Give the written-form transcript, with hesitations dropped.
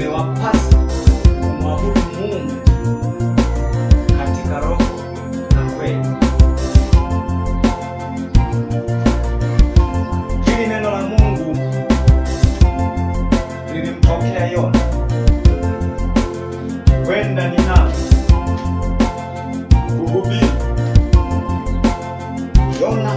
imewapasa kumwabudu Mungu katika roho na kweli. Hili neno la Mungu lilimtokea Yona kwenda Ninawi kuhubiri. Yona